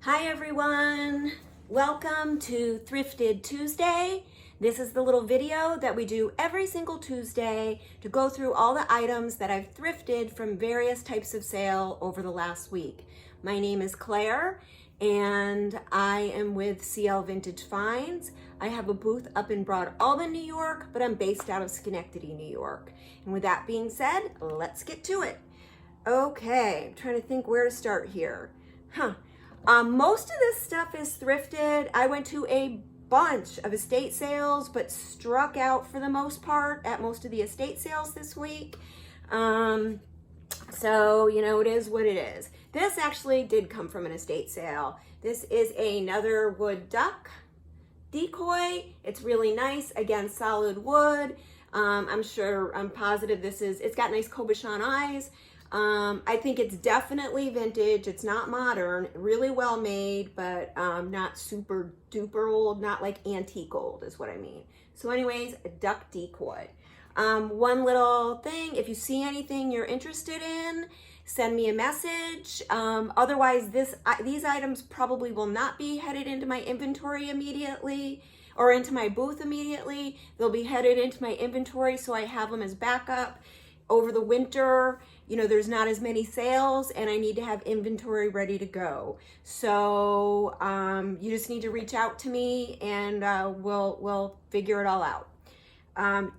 Hi everyone, welcome to Thrifted Tuesday. This is the little video that we do every single Tuesday to go through all the items that I've thrifted from various types of sale over the last week. My name is Claire and I am with CL Vintage Finds. I have a booth up in Broadalbin, New York, but I'm based out of Schenectady, New York. And with that being said, let's get to it. Okay, I'm trying to think where to start here. Most of this stuff is thrifted. I went to a bunch of estate sales, but struck out for the most part at most of the estate sales this week. So, you know, it is what it is. This actually did come from an estate sale. This is another wood duck decoy. It's really nice. Again, solid wood. I'm positive it's got nice cabochon eyes. I think it's definitely vintage. It's not modern, really well made, but not super duper old, not like antique old is what I mean. So anyways, a duck decoy. One little thing, if you see anything you're interested in, send me a message. Otherwise, these items probably will not be headed into my inventory immediately or into my booth immediately. They'll be headed into my inventory so I have them as backup. Over the winter, you know, there's not as many sales and I need to have inventory ready to go. So you just need to reach out to me and we'll figure it all out.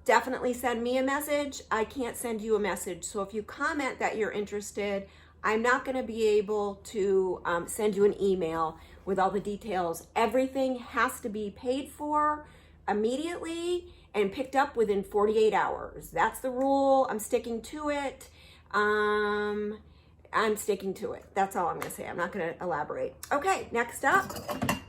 Definitely send me a message. I can't send you a message. So if you comment that you're interested, I'm not going to be able to send you an email with all the details. Everything has to be paid for immediately and picked up within 48 hours. That's the rule. I'm sticking to it. I'm sticking to it. That's all I'm gonna say. I'm not gonna elaborate. Okay, next up,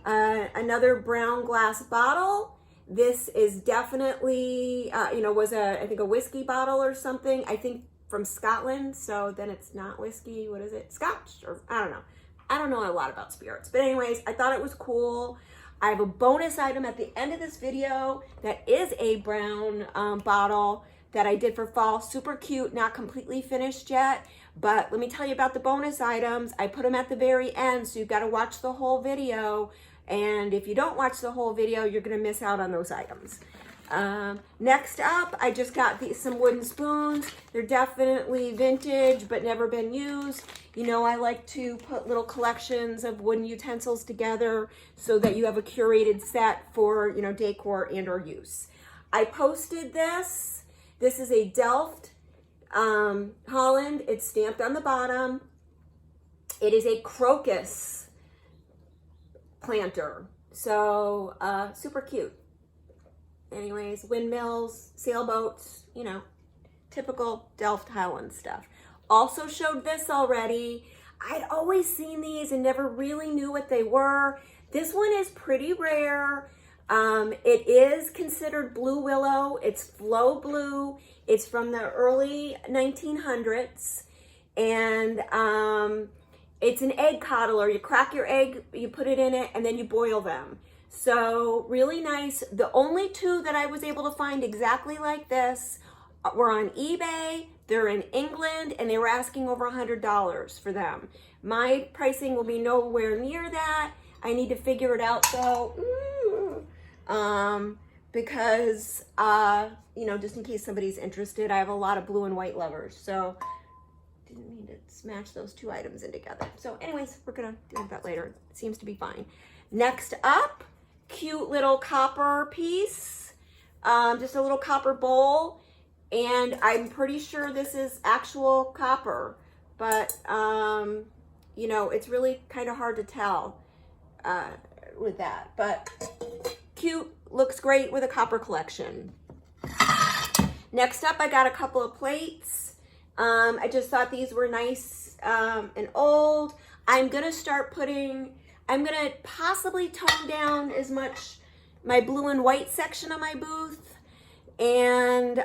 another brown glass bottle. This is definitely, was I think a whiskey bottle or something. I think from Scotland, so then it's not whiskey. What is it? Scotch, or I don't know. I don't know a lot about spirits, but anyways, I thought it was cool. I have a bonus item at the end of this video that is a brown bottle that I did for fall. Super cute, not completely finished yet, but let me tell you about the bonus items. I put them at the very end, so you've got to watch the whole video. And if you don't watch the whole video, you're going to miss out on those items. Next up, I just got some wooden spoons. They're definitely vintage, but never been used. You know, I like to put little collections of wooden utensils together so that you have a curated set for, you know, decor and or use. I posted this. This is a Delft Holland. It's stamped on the bottom. It is a crocus planter. So, super cute. Anyways, windmills, sailboats, you know, typical Delft Holland stuff. Also showed this already. I'd always seen these and never really knew what they were. This one is pretty rare. It is considered blue willow. It's flow blue. It's from the early 1900s. And it's an egg coddler. You crack your egg, you put it in it, and then you boil them. So really nice. The only two that I was able to find exactly like this were on eBay. They're in England and they were asking over $100 for them. My pricing will be nowhere near that. I need to figure it out though. Because, you know, just in case somebody's interested, I have a lot of blue and white lovers. So didn't mean to smash those two items in together. So anyways, we're gonna do that later. It seems to be fine. Next up, cute little copper piece, just a little copper bowl, and I'm pretty sure this is actual copper, but you know, it's really kind of hard to tell with that, but cute, looks great with a copper collection. Next up, I got a couple of plates. I just thought these were nice and old. I'm gonna possibly tone down as much my blue and white section of my booth, and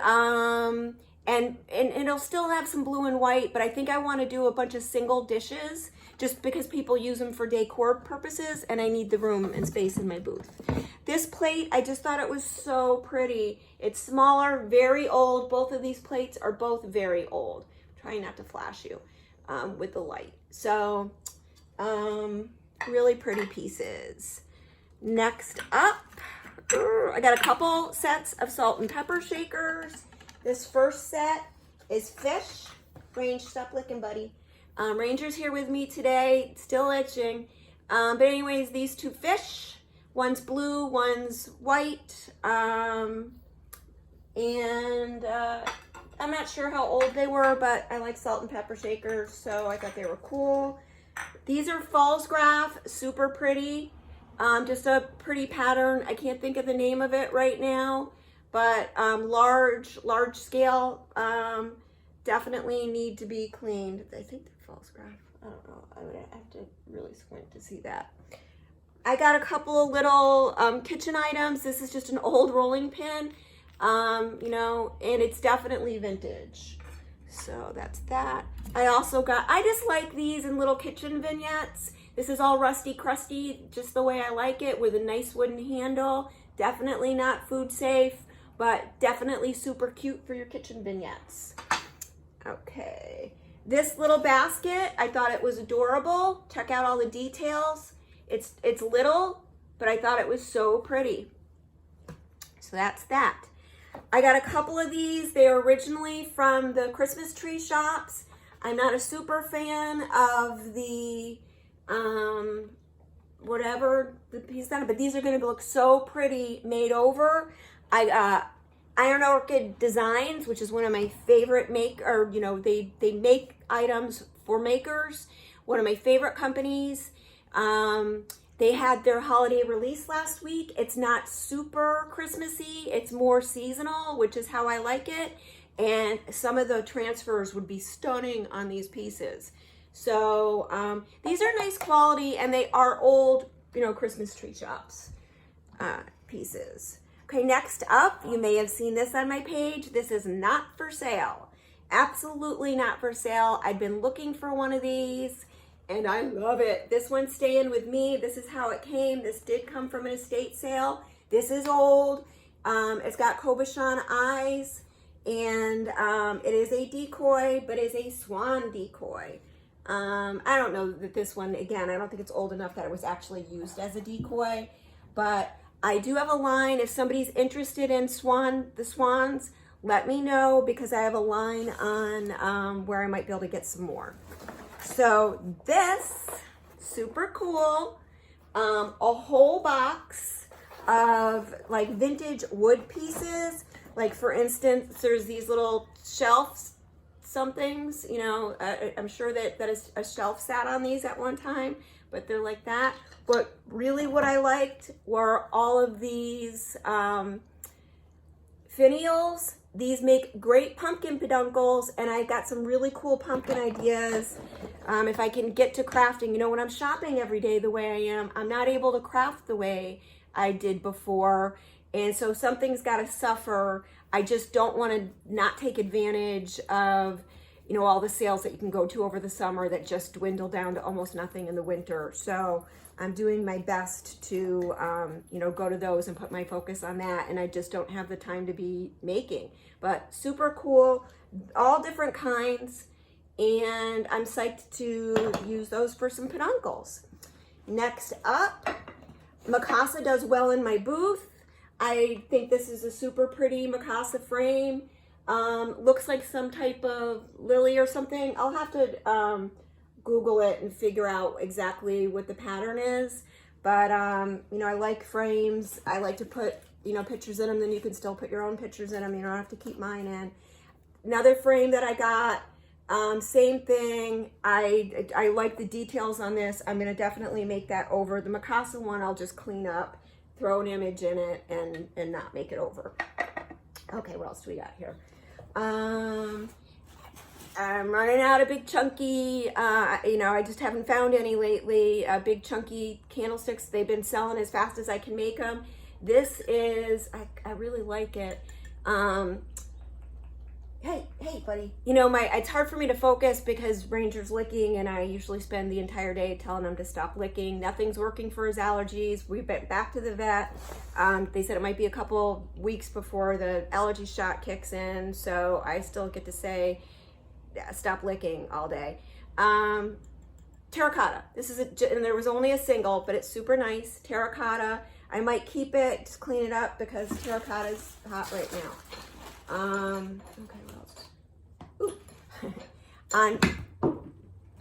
it'll still have some blue and white, but I think I want to do a bunch of single dishes just because people use them for decor purposes and I need the room and space in my booth. This plate, I just thought it was so pretty. It's smaller, very old. Both of these plates are both very old. I'm trying not to flash you with the light. So Really pretty pieces. Next up, I got a couple sets of salt and pepper shakers. This first set is fish. Range, stop licking, buddy. Ranger's here with me today, still itching. But anyways, these two fish, one's blue, one's white. And I'm not sure how old they were, but I like salt and pepper shakers, so I thought they were cool. These are false graph, super pretty. Just a pretty pattern. I can't think of the name of it right now, but large scale. Definitely need to be cleaned. I think they're false graph. I don't know. I would have to really squint to see that. I got a couple of little kitchen items. This is just an old rolling pin, you know, and it's definitely vintage. So that's that. I just like these in little kitchen vignettes. This is all rusty crusty, just the way I like it, with a nice wooden handle. Definitely not food safe, but definitely super cute for your kitchen vignettes. Okay, this little basket, I thought it was adorable. Check out all the details. It's little, but I thought it was so pretty. So that's that. I got a couple of these. They are originally from the Christmas tree shops. I'm not a super fan of the whatever the piece on it, but these are going to look so pretty made over. Iron Orchid Designs, which is one of my favorite they make items for makers. One of my favorite companies. They had their holiday release last week. It's not super Christmassy. It's more seasonal, which is how I like it. And some of the transfers would be stunning on these pieces. So these are nice quality, and they are old, Christmas tree shops pieces. Okay, next up, you may have seen this on my page. This is not for sale. Absolutely not for sale. I've been looking for one of these, and I love it. This one's staying with me. This is how it came. This did come from an estate sale. This is old. It's got cabochon eyes, and it is a decoy, but it's a swan decoy. I don't know that this one, again, I don't think it's old enough that it was actually used as a decoy, but I do have a line. If somebody's interested in the swans, let me know, because I have a line on where I might be able to get some more. So this, super cool, a whole box of like vintage wood pieces. Like for instance, there's these little shelves, somethings, I'm sure that a shelf sat on these at one time, but they're like that. But really what I liked were all of these finials. These make great pumpkin peduncles, and I got some really cool pumpkin ideas. If I can get to crafting, when I'm shopping every day the way I am, I'm not able to craft the way I did before. And so something's got to suffer. I just don't want to not take advantage of, all the sales that you can go to over the summer that just dwindle down to almost nothing in the winter. So I'm doing my best to, go to those and put my focus on that. And I just don't have the time to be making. But super cool, all different kinds. And I'm psyched to use those for some peduncles. Next up, Mikasa does well in my booth. I think this is a super pretty Mikasa frame. Looks like some type of lily or something. I'll have to Google it and figure out exactly what the pattern is. But, I like frames. I like to put, pictures in them. Then you can still put your own pictures in them. You don't have to keep mine in. Another frame that I got, same thing. I like the details on this. I'm going to definitely make that over. The Mikasa one I'll just clean up, throw an image in it, and not make it over. Okay, what else do we got here? I'm running out of big chunky, I just haven't found any lately, big chunky candlesticks. They've been selling as fast as I can make them. This is, I really like it. Hey, buddy. It's hard for me to focus because Ranger's licking, and I usually spend the entire day telling him to stop licking. Nothing's working for his allergies. We went back to the vet. They said it might be a couple weeks before the allergy shot kicks in, so I still get to say, stop licking all day. terracotta. This is and there was only a single, but it's super nice. Terracotta. I might keep it, just clean it up because terracotta is hot right now. Okay, what else? Ooh.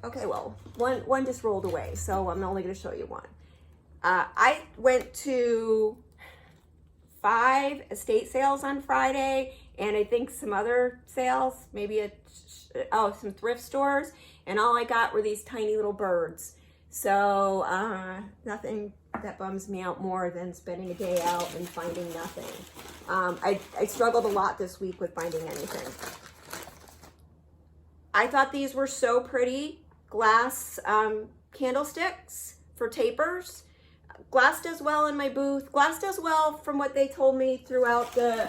Okay, well, one just rolled away, so I'm only going to show you one. I went to 5 estate sales on Friday, and I think some other sales, maybe some thrift stores, and all I got were these tiny little birds. So nothing that bums me out more than spending a day out and finding nothing. I struggled a lot this week with finding anything. I thought these were so pretty. Glass candlesticks for tapers. Glass does well in my booth. Glass does well from what they told me throughout the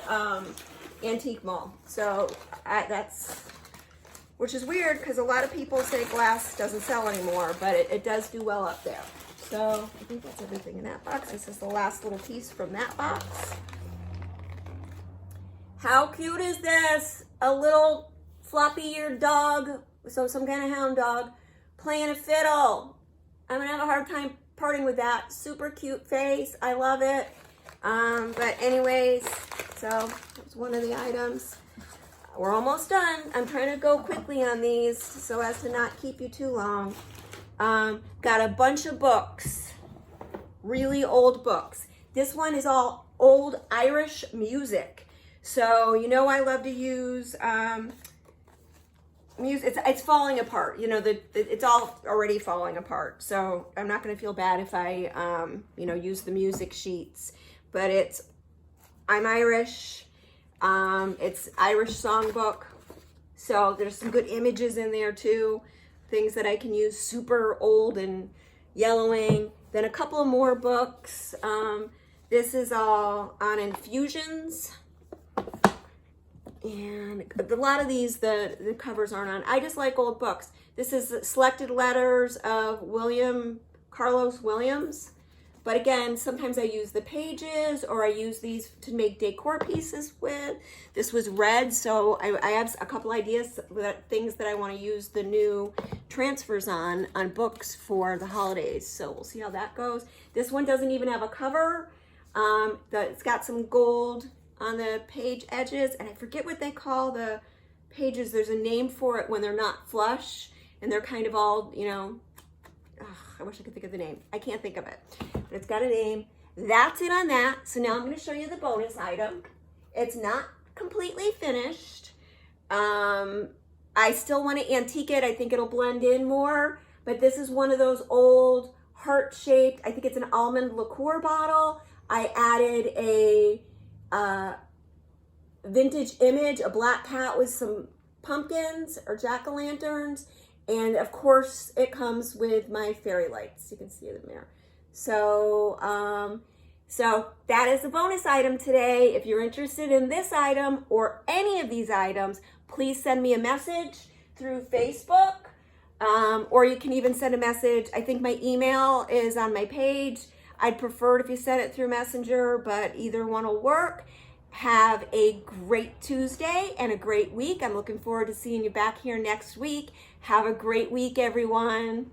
antique mall. So which is weird because a lot of people say glass doesn't sell anymore, but it does do well up there. So I think that's everything in that box. This is the last little piece from that box. How cute is this? A little floppy-eared dog, so some kind of hound dog, playing a fiddle. I'm gonna have a hard time parting with that. Super cute face. I love it. But anyways, so that was one of the items. We're almost done. I'm trying to go quickly on these so as to not keep you too long. Got a bunch of books, really old books. This one is all old Irish music. So, you know, I love to use music. It's falling apart. You know, it's all already falling apart. So I'm not going to feel bad if I, use the music sheets. But I'm Irish. It's Irish songbook, so there's some good images in there too, things that I can use, super old and yellowing. Then a couple more books. This is all on infusions, and a lot of these the covers aren't on. I just like old books. This is selected letters of Carlos Williams. But again, sometimes I use the pages or I use these to make decor pieces with. This was red, so I have a couple ideas, things that I want to use the new transfers on books for the holidays. So we'll see how that goes. This one doesn't even have a cover. It's got some gold on the page edges, and I forget what they call the pages. There's a name for it when they're not flush and they're kind of all, I wish I could think of the name. I can't think of it, but it's got a name. That's it on that. So now I'm going to show you the bonus item. It's not completely finished. I still want to antique it. I think it'll blend in more, but this is one of those old heart-shaped, I think it's an almond liqueur bottle. I added a vintage image, a black cat with some pumpkins or jack-o'-lanterns. And of course, it comes with my fairy lights. You can see them there. So, so that is the bonus item today. If you're interested in this item or any of these items, please send me a message through Facebook, or you can even send a message. I think my email is on my page. I'd prefer it if you send it through Messenger, but either one will work. Have a great Tuesday and a great week. I'm looking forward to seeing you back here next week. Have a great week, everyone.